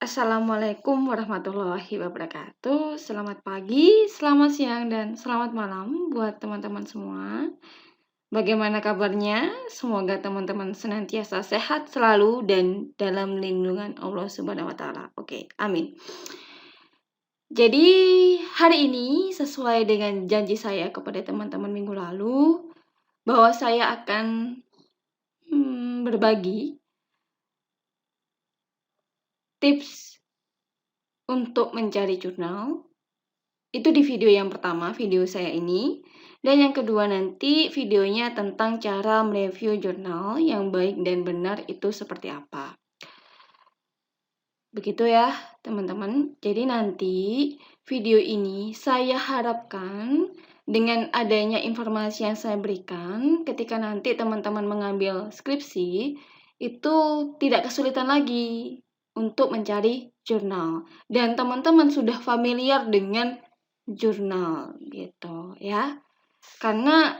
Assalamualaikum warahmatullahi wabarakatuh. Selamat pagi, selamat siang, dan selamat malam buat teman-teman semua. Bagaimana kabarnya? Semoga teman-teman senantiasa sehat selalu dan dalam lindungan Allah Subhanahu wa Ta'ala. Oke, amin. Jadi, hari ini sesuai dengan janji saya kepada teman-teman minggu lalu, bahwa saya akan berbagi tips untuk mencari jurnal. Itu di video yang pertama, video saya ini. Dan yang kedua nanti videonya tentang cara mereview jurnal yang baik dan benar itu seperti apa. Begitu ya teman-teman. Jadi nanti video ini saya harapkan dengan adanya informasi yang saya berikan, ketika nanti teman-teman mengambil skripsi, itu tidak kesulitan lagi untuk mencari jurnal. Dan teman-teman sudah familiar dengan jurnal gitu ya. Karena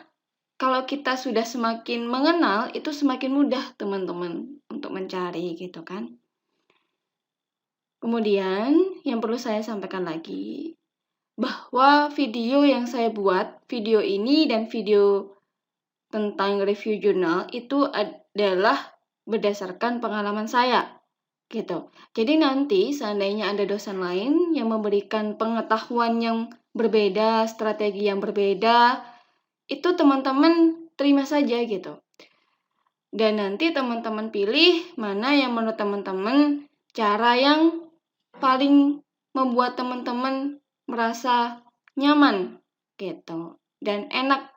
kalau kita sudah semakin mengenal, itu semakin mudah teman-teman untuk mencari gitu kan. Kemudian yang perlu saya sampaikan lagi, bahwa video yang saya buat, video ini dan video tentang review jurnal itu adalah berdasarkan pengalaman saya gitu. Jadi nanti seandainya ada dosen lain yang memberikan pengetahuan yang berbeda, strategi yang berbeda, itu teman-teman terima saja gitu. Dan nanti teman-teman pilih mana yang menurut teman-teman cara yang paling membuat teman-teman merasa nyaman gitu dan enak.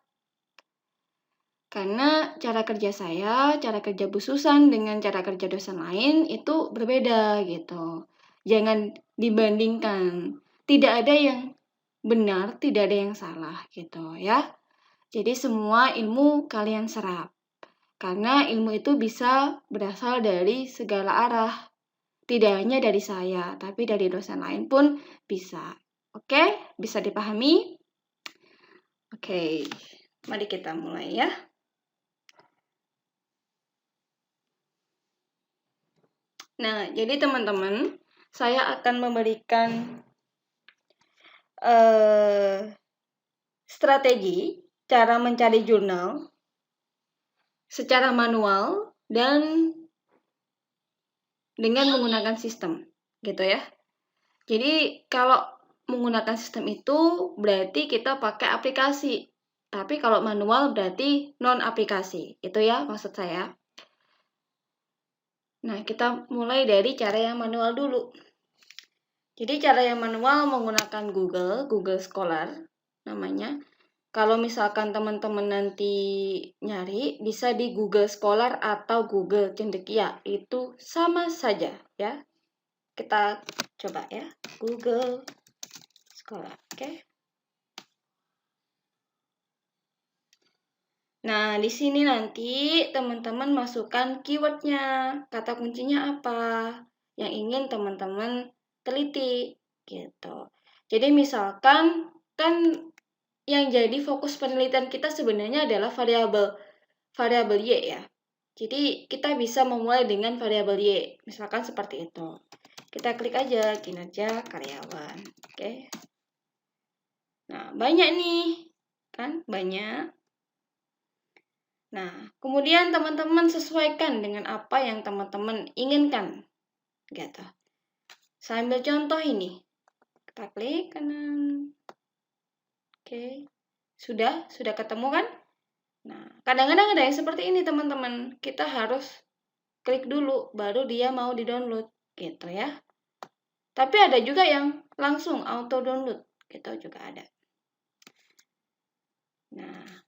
Karena cara kerja saya, cara kerja Bu Susan dengan cara kerja dosen lain itu berbeda gitu. Jangan dibandingkan. Tidak ada yang benar, tidak ada yang salah gitu ya. Jadi semua ilmu kalian serap. Karena ilmu itu bisa berasal dari segala arah. Tidak hanya dari saya, tapi dari dosen lain pun bisa. Oke, bisa dipahami? Oke, mari kita mulai ya. Nah, jadi teman-teman, saya akan memberikan strategi cara mencari jurnal secara manual dan dengan menggunakan sistem, gitu ya. Jadi kalau menggunakan sistem itu berarti kita pakai aplikasi. Tapi kalau manual berarti non aplikasi. Itu ya maksud saya. Nah, kita mulai dari cara yang manual dulu. Jadi cara yang manual menggunakan Google Scholar namanya. Kalau misalkan teman-teman nanti nyari, bisa di Google Scholar atau Google Cendekia. Itu sama saja ya. Kita coba ya, Google Scholar, oke. Nah, di sini nanti teman-teman masukkan keywordnya, kata kuncinya apa yang ingin teman-teman teliti, gitu. Jadi misalkan, kan yang jadi fokus penelitian kita sebenarnya adalah variabel Y ya. Jadi kita bisa memulai dengan variabel Y, misalkan seperti itu. Kita klik aja kinerja karyawan, oke. Nah, banyak nih, kan banyak. Nah, kemudian teman-teman sesuaikan dengan apa yang teman-teman inginkan, gitu. Saya ambil contoh ini. Kita klik kanan. Oke. Sudah ketemu kan? Nah, kadang-kadang ada yang seperti ini teman-teman. Kita harus klik dulu, baru dia mau di-download, gitu ya. Tapi ada juga yang langsung auto download, gitu juga ada. Nah,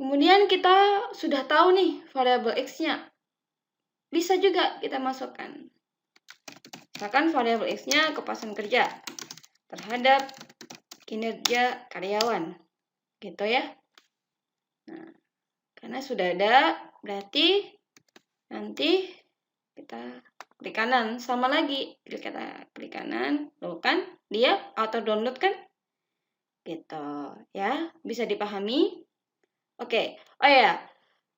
kemudian kita sudah tahu nih variabel X-nya. Bisa juga kita masukkan. Misalkan variabel X-nya kepuasan kerja terhadap kinerja karyawan. Gitu ya. Nah, karena sudah ada, berarti nanti kita klik kanan. Sama lagi, klik kanan. Loh kan, dia auto download kan? Gitu ya. Bisa dipahami? Oke. Oh ya,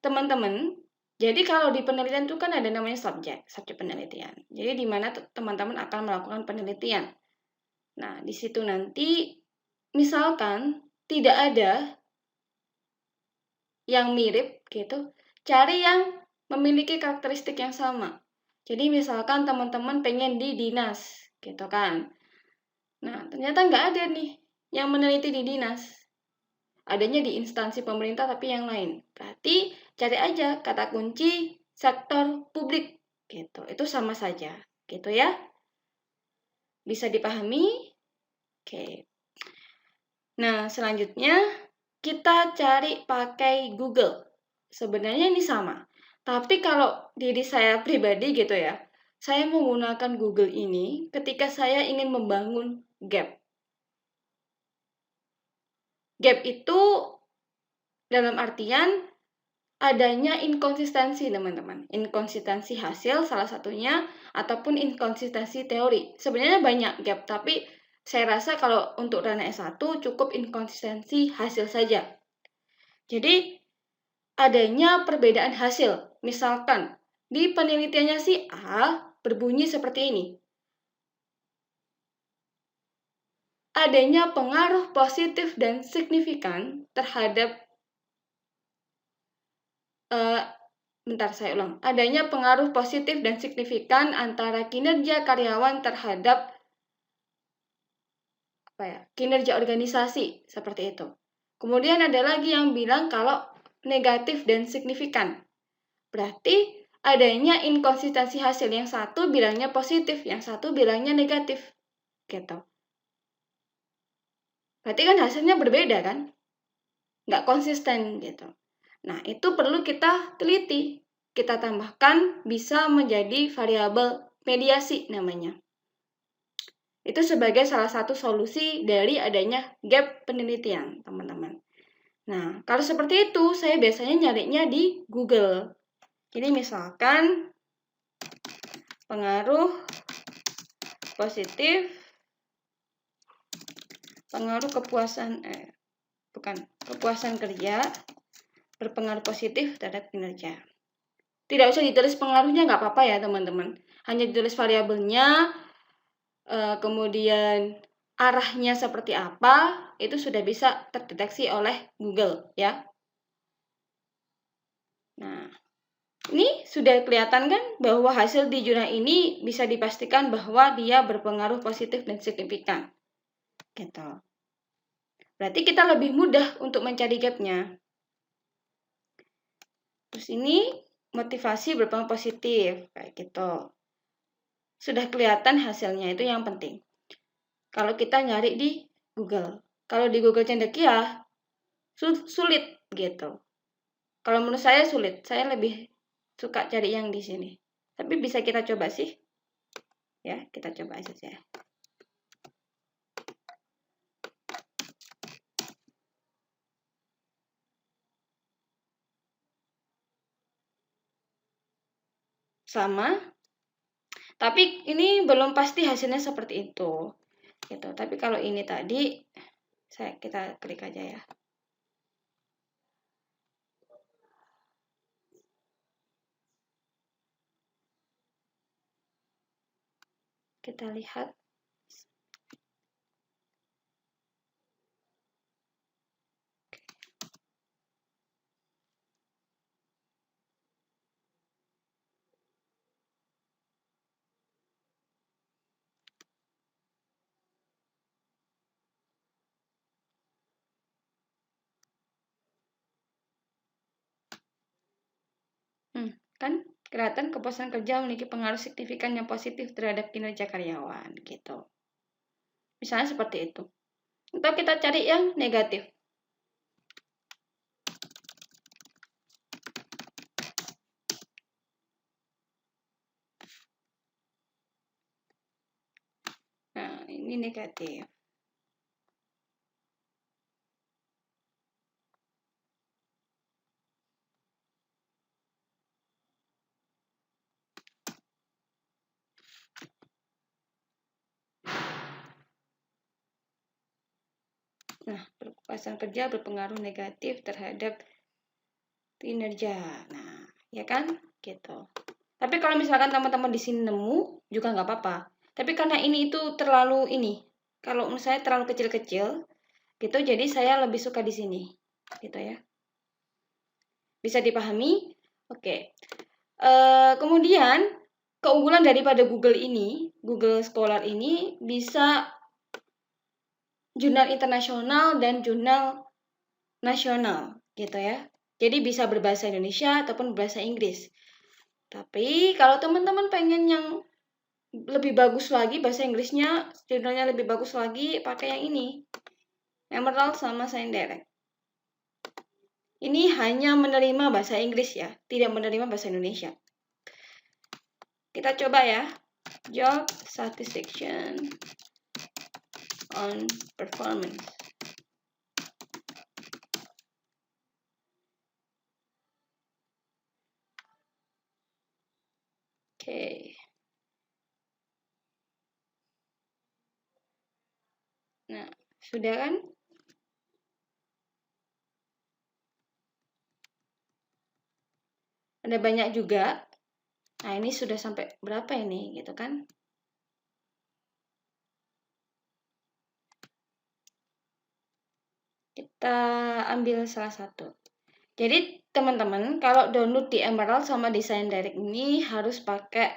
teman-teman. Jadi kalau di penelitian itu kan ada namanya subjek penelitian. Jadi di mana teman-teman akan melakukan penelitian. Nah, di situ nanti misalkan tidak ada yang mirip gitu, cari yang memiliki karakteristik yang sama. Jadi misalkan teman-teman pengen di dinas gitu kan. Nah, ternyata nggak ada nih yang meneliti di dinas. Adanya di instansi pemerintah tapi yang lain. Berarti cari aja kata kunci sektor publik gitu. Itu sama saja gitu ya. Bisa dipahami? Oke. Nah, selanjutnya kita cari pakai Google. Sebenarnya ini sama. Tapi kalau diri saya pribadi gitu ya, saya menggunakan Google ini ketika saya ingin membangun gap. Gap itu dalam artian adanya inkonsistensi, teman-teman. Inkonsistensi hasil salah satunya ataupun inkonsistensi teori. Sebenarnya banyak gap, tapi saya rasa kalau untuk ranah S1 cukup inkonsistensi hasil saja. Jadi adanya perbedaan hasil. Misalkan di penelitiannya si A berbunyi seperti ini. Adanya pengaruh positif dan signifikan terhadap Adanya pengaruh positif dan signifikan antara kinerja karyawan terhadap kinerja organisasi seperti itu. Kemudian ada lagi yang bilang kalau negatif dan signifikan. Berarti adanya inkonsistensi hasil, yang satu bilangnya positif, yang satu bilangnya negatif. Gitu. Berarti kan hasilnya berbeda kan? Nggak konsisten gitu. Nah, itu perlu kita teliti. Kita tambahkan bisa menjadi variabel mediasi namanya. Itu sebagai salah satu solusi dari adanya gap penelitian, teman-teman. Nah, kalau seperti itu, saya biasanya nyarinya di Google. Jadi misalkan pengaruh positif, pengaruh kepuasan kerja berpengaruh positif terhadap kinerja. Tidak usah ditulis pengaruhnya, nggak apa-apa ya teman-teman. Hanya ditulis variabelnya, kemudian arahnya seperti apa, itu sudah bisa terdeteksi oleh Google ya. Nah, ini sudah kelihatan kan bahwa hasil di jurnal ini bisa dipastikan bahwa dia berpengaruh positif dan signifikan. Gitu. Berarti kita lebih mudah untuk mencari gapnya. Terus ini motivasi berpengaruh positif, kayak gitu. Sudah kelihatan hasilnya, itu yang penting. Kalau kita nyari di Google. Kalau di Google Cendekia, sulit gitu. Kalau menurut saya sulit. Saya lebih suka cari yang di sini. Tapi bisa kita coba sih. Ya, kita coba saja. Sama. Tapi ini belum pasti hasilnya seperti itu. Gitu. Tapi kalau ini tadi kita klik aja ya. Kita lihat. Kan kelihatan kepuasan kerja memiliki pengaruh signifikan yang positif terhadap kinerja karyawan gitu. Misalnya seperti itu. Atau kita cari yang negatif. Nah, ini negatif. Nah, kepuasan kerja berpengaruh negatif terhadap kinerja. Nah, ya kan? Gitu. Tapi kalau misalkan teman-teman di sini nemu juga nggak apa-apa. Tapi karena ini itu terlalu kalau menurut saya terlalu kecil-kecil, gitu. Jadi saya lebih suka di sini, gitu ya. Bisa dipahami? Oke. Kemudian keunggulan daripada Google Scholar ini bisa jurnal internasional dan jurnal nasional, gitu ya. Jadi bisa berbahasa Indonesia ataupun berbahasa Inggris. Tapi kalau teman-teman pengen yang lebih bagus lagi bahasa Inggrisnya, jurnalnya lebih bagus lagi, pakai yang ini. Emerald sama ScienceDirect. Ini hanya menerima bahasa Inggris ya, tidak menerima bahasa Indonesia. Kita coba ya. Job satisfaction on performance. Oke. Nah, sudah kan? Ada banyak juga. Nah, ini sudah sampai berapa ini gitu kan? Kita ambil salah satu. Jadi, teman-teman, kalau download di Emerald sama di ScienceDirect ini harus pakai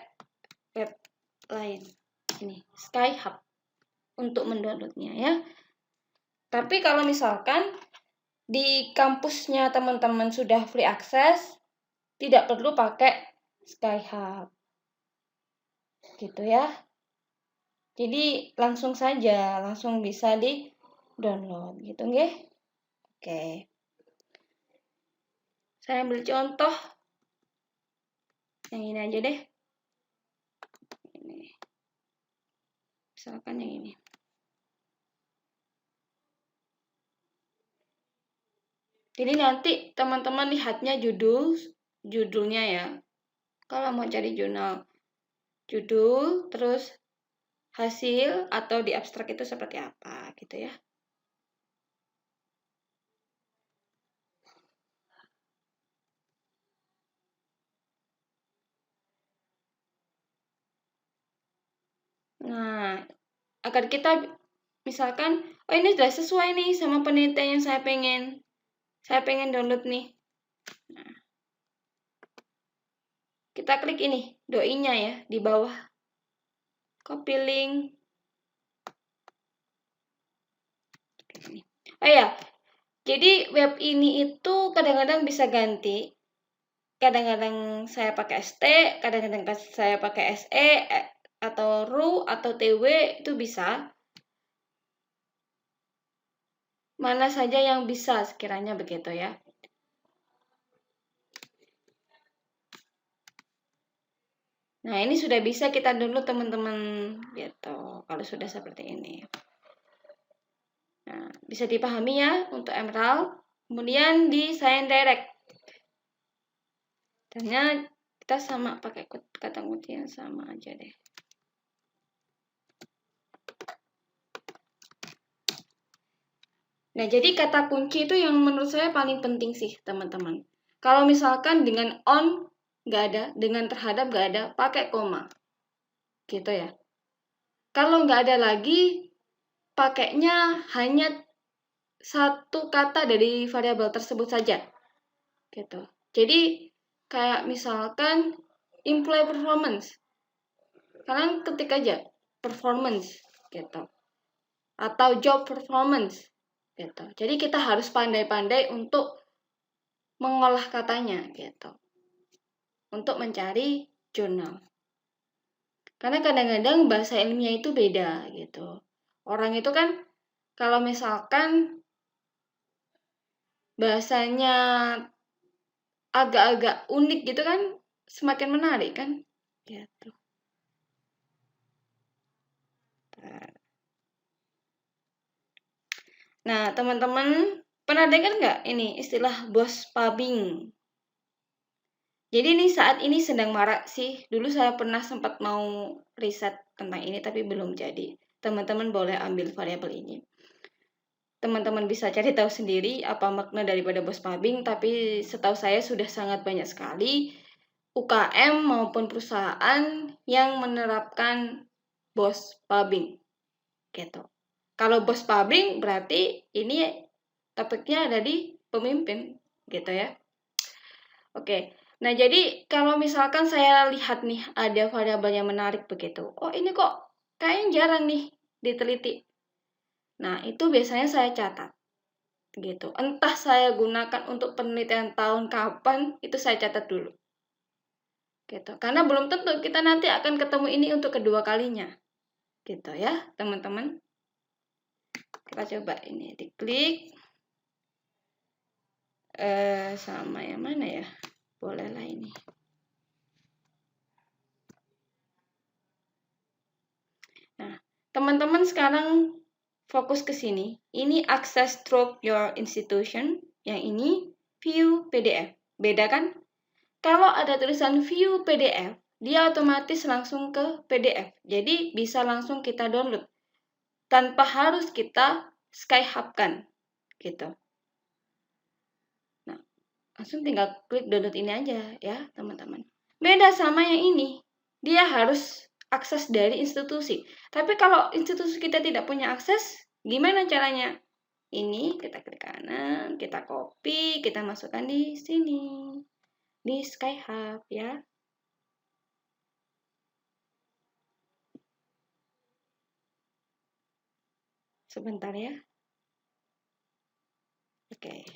web lain. Ini, Skyhub untuk mendownloadnya ya. Tapi kalau misalkan di kampusnya teman-teman sudah free access, tidak perlu pakai Skyhub. Gitu ya. Jadi langsung saja, langsung bisa di download gitu nggih. Oke. Saya ambil contoh yang ini aja deh. Ini. Misalkan yang ini. Jadi nanti teman-teman lihatnya judulnya ya. Kalau mau cari judul, terus hasil atau di abstrak itu seperti apa gitu ya. Nah, agar kita misalkan, oh ini sudah sesuai nih sama penelitian yang saya pengen download nih. Nah, kita klik ini, doi-nya ya, di bawah. Copy link. Oh ya, jadi web ini itu kadang-kadang bisa ganti. Kadang-kadang saya pakai ST, kadang-kadang saya pakai SE, atau RU, atau TW, itu bisa. Mana saja yang bisa sekiranya begitu ya. Nah, ini sudah bisa kita download teman-teman gitu, kalau sudah seperti ini. Nah, bisa dipahami ya untuk Emerald. Kemudian di ScienceDirect. Ternyata kita sama pakai kata kunci yang sama aja deh. Nah, jadi kata kunci itu yang menurut saya paling penting sih, teman-teman. Kalau misalkan dengan on nggak ada, dengan terhadap nggak ada, pakai koma. Gitu ya. Kalau nggak ada lagi, pakainya hanya satu kata dari variabel tersebut saja. Gitu. Jadi, kayak misalkan employee performance. Kalian ketik aja performance gitu. Atau job performance gitu. Jadi kita harus pandai-pandai untuk mengolah katanya gitu. Untuk mencari jurnal. Karena kadang-kadang bahasa ilmiah itu beda gitu. Orang itu kan kalau misalkan bahasanya agak-agak unik gitu kan semakin menarik kan gitu. Nah, teman-teman pernah dengar nggak ini istilah boss pubbing? Jadi ini saat ini sedang marak sih. Dulu saya pernah sempat mau riset tentang ini tapi belum jadi. Teman-teman boleh ambil variabel ini. Teman-teman bisa cari tahu sendiri apa makna daripada boss pubbing, tapi setahu saya sudah sangat banyak sekali UKM maupun perusahaan yang menerapkan BOS pubbing gitu. Kalau BOS pubbing berarti ini topiknya ada di pemimpin gitu ya. Oke. Nah, jadi kalau misalkan saya lihat nih ada variabel yang menarik begitu. Oh, ini kok kayaknya jarang nih diteliti. Nah, itu biasanya saya catat gitu. Entah saya gunakan untuk penelitian tahun kapan, itu saya catat dulu. Gitu. Karena belum tentu kita nanti akan ketemu ini untuk kedua kalinya. Gitu ya, teman-teman. Kita coba ini diklik. Sama yang mana ya? Bolehlah ini. Nah, teman-teman sekarang fokus ke sini. Ini access through your institution. Yang ini view PDF. Beda kan? Kalau ada tulisan view PDF, dia otomatis langsung ke PDF. Jadi bisa langsung kita download tanpa harus kita skyhub-kan gitu. Nah, langsung tinggal klik download ini aja ya, teman-teman. Beda sama yang ini. Dia harus akses dari institusi. Tapi kalau institusi kita tidak punya akses, gimana caranya? Ini kita klik kanan, kita copy, kita masukkan di sini. Di Skyhub ya. Sebentar ya. Oke.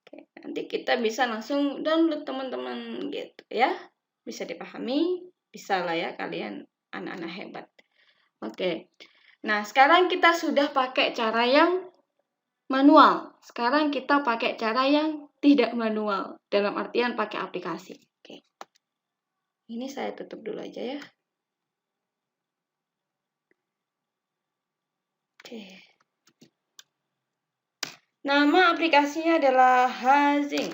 Oke, nanti kita bisa langsung download teman-teman gitu ya. Bisa dipahami, bisa lah ya kalian anak-anak hebat. Oke. Nah, sekarang kita sudah pakai cara yang manual. Sekarang kita pakai cara yang tidak manual. Dalam artian pakai aplikasi. Oke. Ini saya tutup dulu aja ya. Oke. Nama aplikasinya adalah Hazing.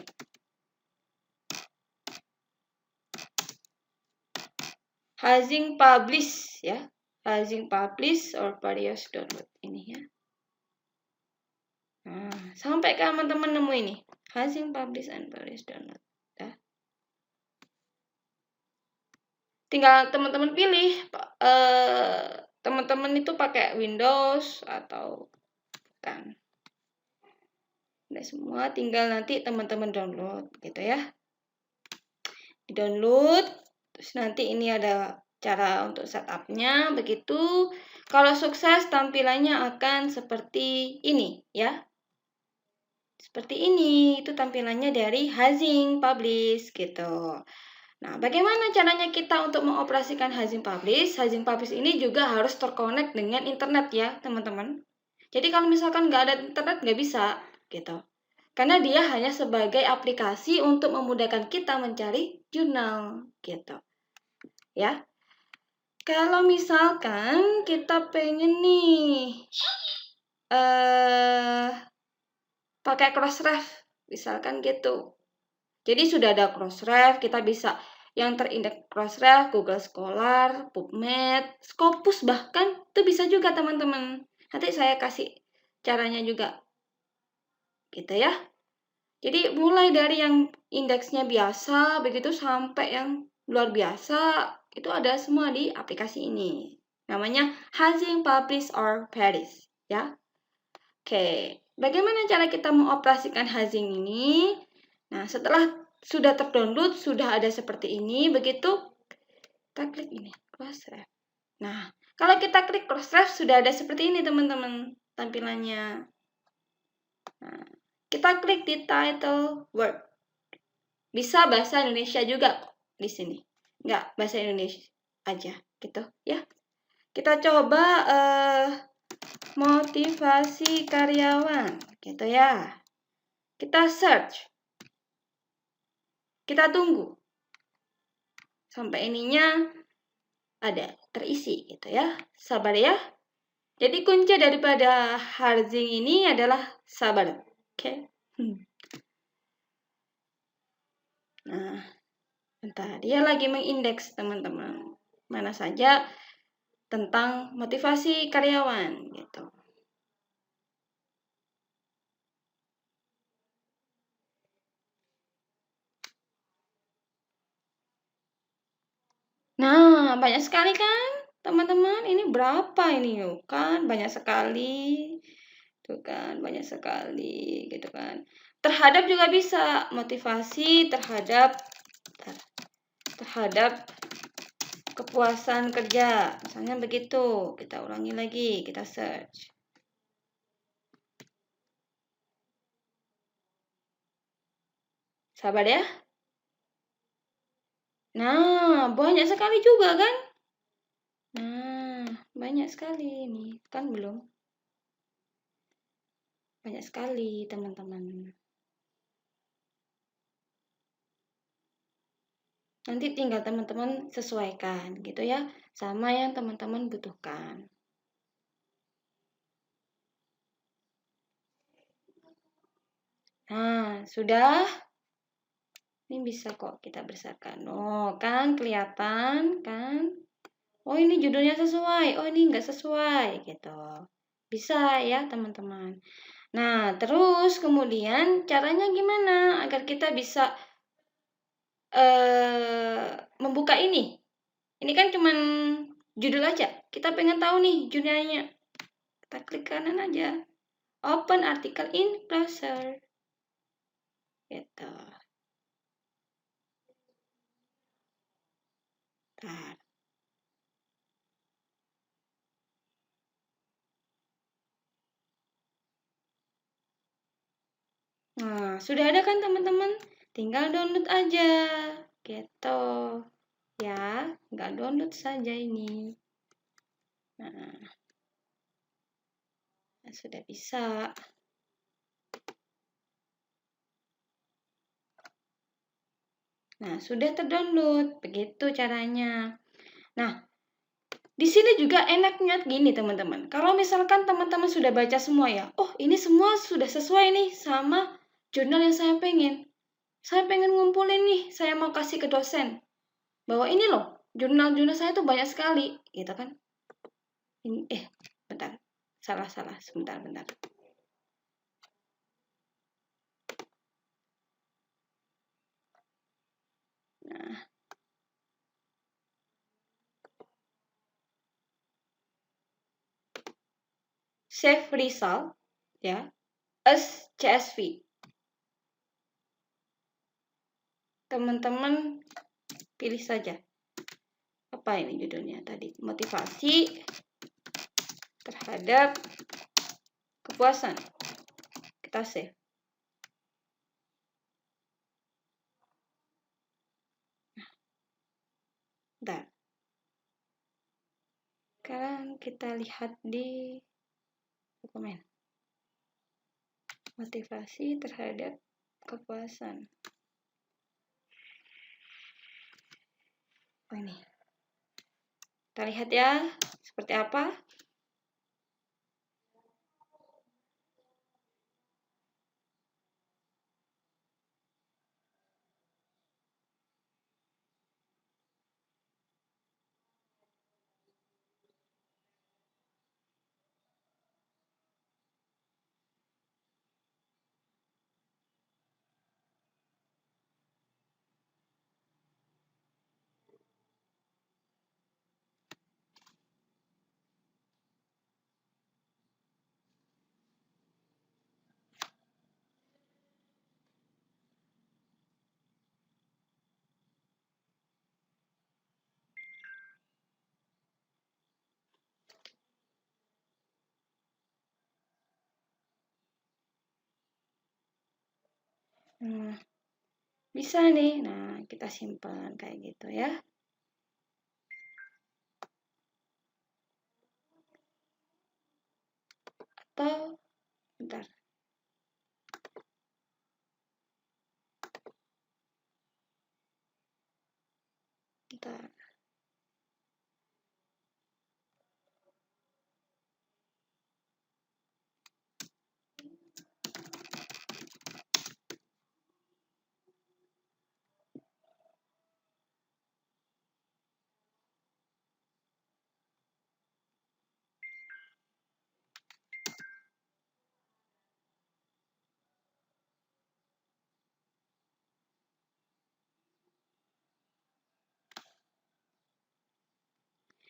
Hazing Publish ya. Hazing Publish or various download ini ya. Nah, sampai teman-teman nemu ini. Hazing Publish and various download. Ya. Tinggal teman-teman pilih. Teman-teman itu pakai Windows atau bukan. Nah, semua tinggal nanti teman-teman download gitu ya. Di-download, terus nanti ini ada cara untuk setupnya begitu. Kalau sukses tampilannya akan seperti ini ya. Seperti ini, itu tampilannya dari Hazing Publish gitu. Nah, bagaimana caranya kita untuk mengoperasikan Hazing Publish? Hazing Publish ini juga harus terkonek dengan internet ya, teman-teman. Jadi kalau misalkan nggak ada internet, nggak bisa gitu. Karena dia hanya sebagai aplikasi untuk memudahkan kita mencari jurnal gitu. Ya. Kalau misalkan kita pengen nih pakai Crossref, misalkan gitu. Jadi sudah ada Crossref, kita bisa yang terindeks Crossref, Google Scholar, PubMed, Scopus bahkan itu bisa juga teman-teman. Nanti saya kasih caranya juga. Gitu ya. Jadi mulai dari yang indeksnya biasa begitu sampai yang luar biasa itu ada semua di aplikasi ini. Namanya Hazing Publish or Paris ya. Oke, bagaimana cara kita mengoperasikan Hazing ini? Nah, setelah sudah terdownload, sudah ada seperti ini, begitu kita klik ini, Crossref. Nah, kalau kita klik Crossref sudah ada seperti ini teman-teman tampilannya. Nah, kita klik di title word. Bisa bahasa Indonesia juga di sini. Enggak, bahasa Indonesia aja gitu ya. Kita coba motivasi karyawan gitu ya. Kita search. Kita tunggu sampai ininya ada terisi gitu ya. Sabar ya. Jadi kunci daripada Hazing ini adalah sabar. Oke. Nah, bentar. Dia lagi mengindeks teman-teman. Mana saja tentang motivasi karyawan gitu. Nah, banyak sekali kan teman-teman? Ini berapa ini yuk? Kan banyak sekali. Tuh kan, banyak sekali gitu kan. Terhadap juga bisa motivasi terhadap kepuasan kerja. Misalnya begitu. Kita ulangi lagi, kita search. Sabar ya. Nah, banyak sekali juga kan? Nah, banyak sekali ini. Kan belum? Banyak sekali, teman-teman. Nanti tinggal teman-teman sesuaikan gitu ya, sama yang teman-teman butuhkan. Nah, sudah? Ini bisa kok kita besarkan. Oh, kan kelihatan kan? Oh, ini judulnya sesuai. Oh, ini enggak sesuai gitu. Bisa ya, teman-teman. Nah, terus kemudian caranya gimana agar kita bisa membuka ini? Ini kan cuman judul aja. Kita pengen tahu nih judulnya. Kita klik kanan aja. Open article in browser. Gitu. Bentar. Nah, sudah ada kan teman-teman? Tinggal download aja. Gitu. Ya, nggak download saja ini. Nah, sudah bisa. Nah, sudah terdownload. Begitu caranya. Nah, di sini juga enaknya gini teman-teman. Kalau misalkan teman-teman sudah baca semua ya. Oh, ini semua sudah sesuai nih sama jurnal yang saya pengen. Saya pengen ngumpulin nih. Saya mau kasih ke dosen. Bahwa ini loh, jurnal-jurnal saya tuh banyak sekali. Gitu kan. Ini, bentar. Salah. Sebentar. Nah, save result ya as CSV. Teman-teman pilih saja. Apa ini judulnya tadi? Motivasi terhadap kepuasan. Kita save. Bentar. Sekarang kita lihat di dokumen. Motivasi terhadap kepuasan. Oh ini. Kita lihat ya, seperti apa. Bisa nih. Nah, kita simpan kayak gitu ya. Atau bentar. Bentar.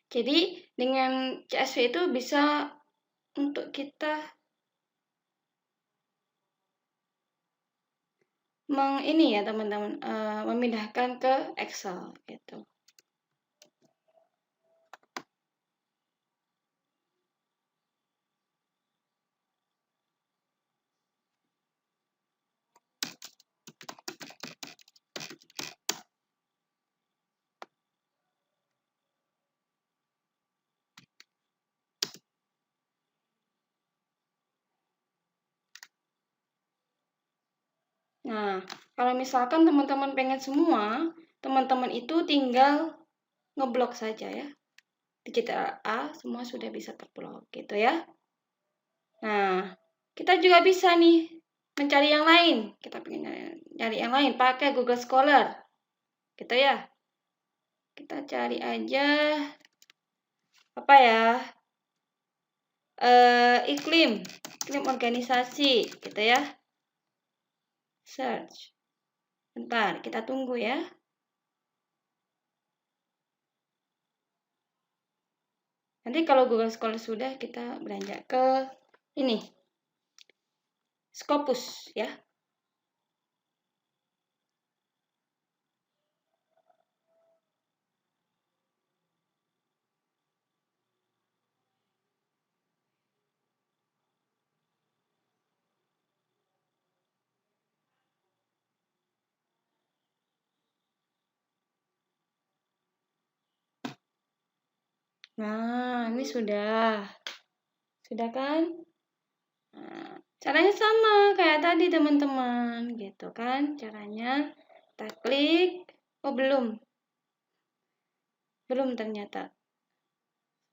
Jadi dengan CSV itu bisa untuk kita ini ya teman-teman, memindahkan ke Excel gitu. Nah, kalau misalkan teman-teman pengen semua, teman-teman itu tinggal ngeblok saja ya. Di Ctrl A semua sudah bisa terblok gitu ya. Nah, kita juga bisa nih mencari yang lain. Kita pengen nyari yang lain pakai Google Scholar. Gitu ya. Kita cari aja apa ya? Iklim organisasi gitu ya. Search. Bentar, kita tunggu ya. Nanti kalau Google Scholar sudah, kita beranjak ke ini. Scopus ya. Nah, ini sudah. Sudah kan? Nah, caranya sama kayak tadi teman-teman, gitu kan? Caranya kita klik. Oh, belum. Belum ternyata.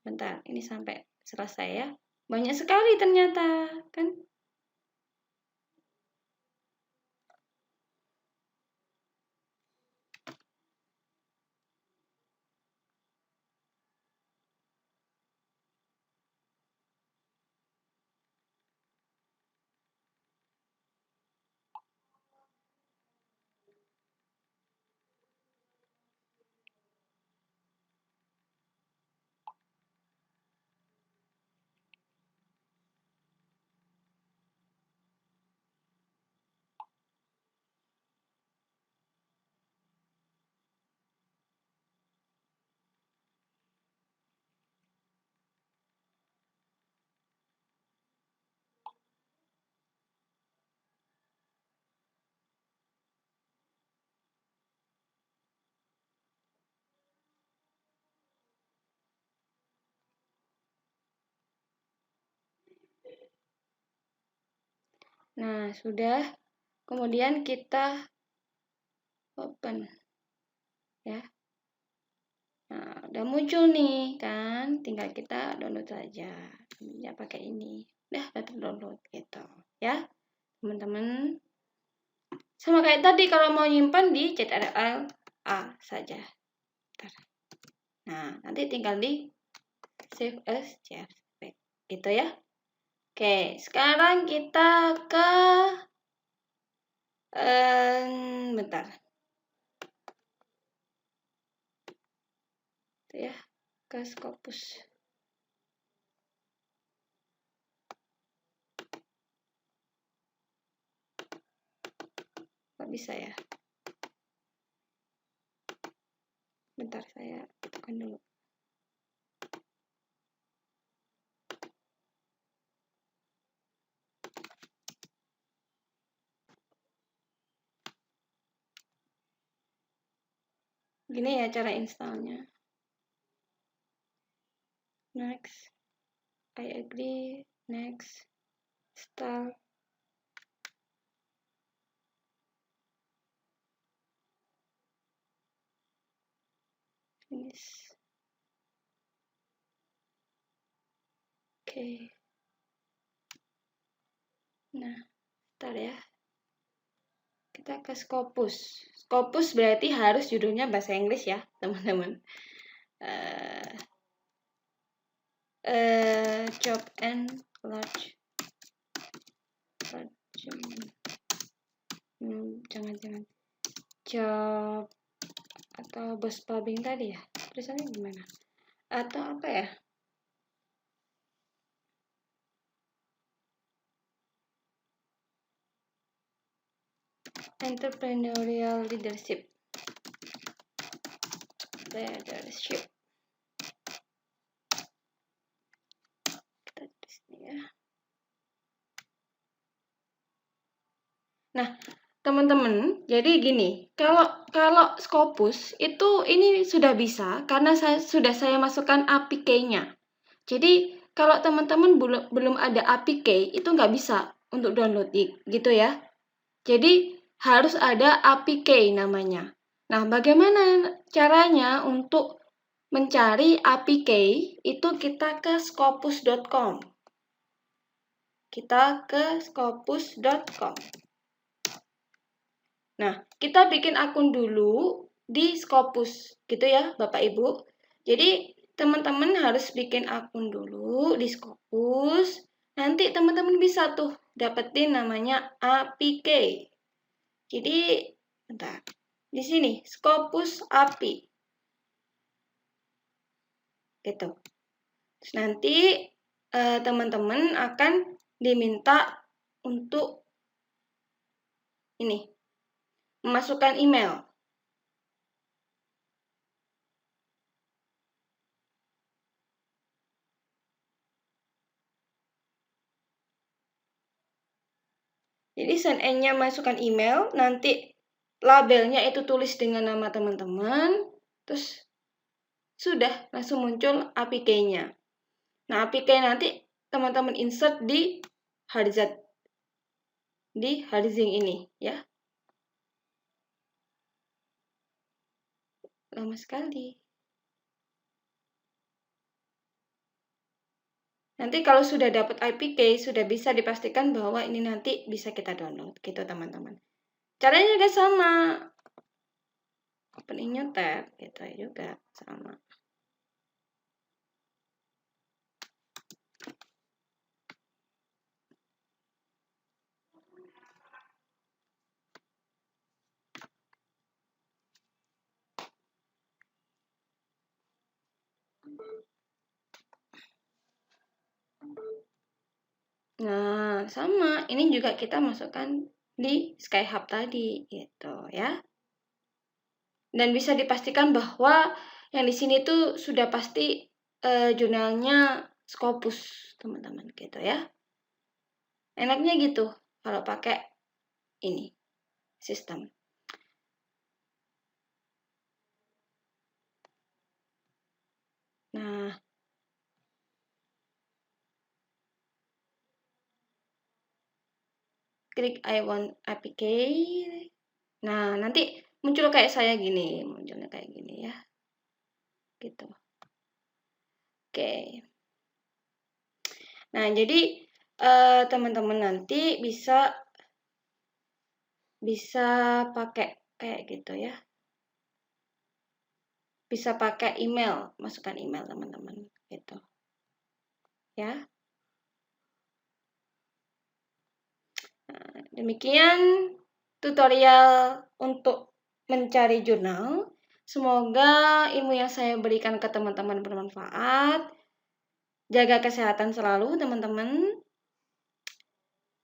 Bentar, ini sampai selesai ya. Banyak sekali ternyata, kan? Nah, sudah. Kemudian kita open ya. Nah, udah muncul nih kan, tinggal kita download saja. Ya pakai ini. Udah download gitu ya, teman-teman. Sama kayak tadi kalau mau nyimpan di Ctrl A saja. Nah, nanti tinggal di save as JPG gitu ya. Oke, sekarang kita ke bentar. Itu ya, ke Scopus. Kok bisa ya? Bentar, saya tekan dulu. Gini ya cara installnya. Next. I agree. Next. Install. Finish. Oke. Nah, bentar ya. Kita ke Scopus. Scopus berarti harus judulnya bahasa Inggris ya, teman-teman. Job and large. Jangan. Job atau bos publing tadi ya. Tulisannya gimana? atau apa ya? Entrepreneurial leadership. Leadership. Kita di sini ya. Nah, teman-teman, jadi gini, kalau Scopus itu ini sudah bisa karena sudah saya masukkan APK-nya. Jadi kalau teman-teman belum ada APK itu nggak bisa untuk download gitu ya. Jadi harus ada APK namanya. Nah, bagaimana caranya untuk mencari APK? Itu kita ke scopus.com. Kita ke scopus.com. Nah, kita bikin akun dulu di Scopus, gitu ya, Bapak Ibu. Jadi, teman-teman harus bikin akun dulu di Scopus. Nanti teman-teman bisa tuh dapetin namanya APK. Jadi, bentar. Di sini, Scopus API. Gitu. Terus nanti teman-teman akan diminta untuk ini, memasukkan email. Jadi sign in-nya masukkan email, nanti labelnya itu tulis dengan nama teman-teman, terus sudah langsung muncul APK-nya. Nah, APK nanti teman-teman insert di hardzing ini ya. Lama sekali. Nanti kalau sudah dapat APK, sudah bisa dipastikan bahwa ini nanti bisa kita download gitu teman-teman. Caranya juga sama. Openingnya tab gitu juga sama. Nah, sama. Ini juga kita masukkan di Skyhub tadi, gitu ya. Dan bisa dipastikan bahwa yang di sini tuh sudah pasti jurnalnya Scopus, teman-teman, gitu ya. Enaknya gitu kalau pakai ini sistem. Nah, klik I want APK. Nah, nanti muncul kayak saya gini, munculnya kayak gini ya. Gitu. Oke. Nah, jadi teman-teman nanti bisa pakai kayak gitu ya. Bisa pakai email, masukkan email teman-teman gitu. Ya. Nah, demikian tutorial untuk mencari jurnal. Semoga ilmu yang saya berikan ke teman-teman bermanfaat. Jaga kesehatan selalu, teman-teman.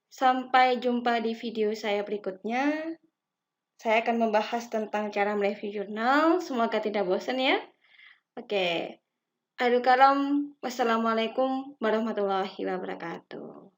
Sampai jumpa di video saya berikutnya. Saya akan membahas tentang cara mereview jurnal. Semoga tidak bosan ya. Oke. Aduh kalam. Wassalamualaikum warahmatullahi wabarakatuh.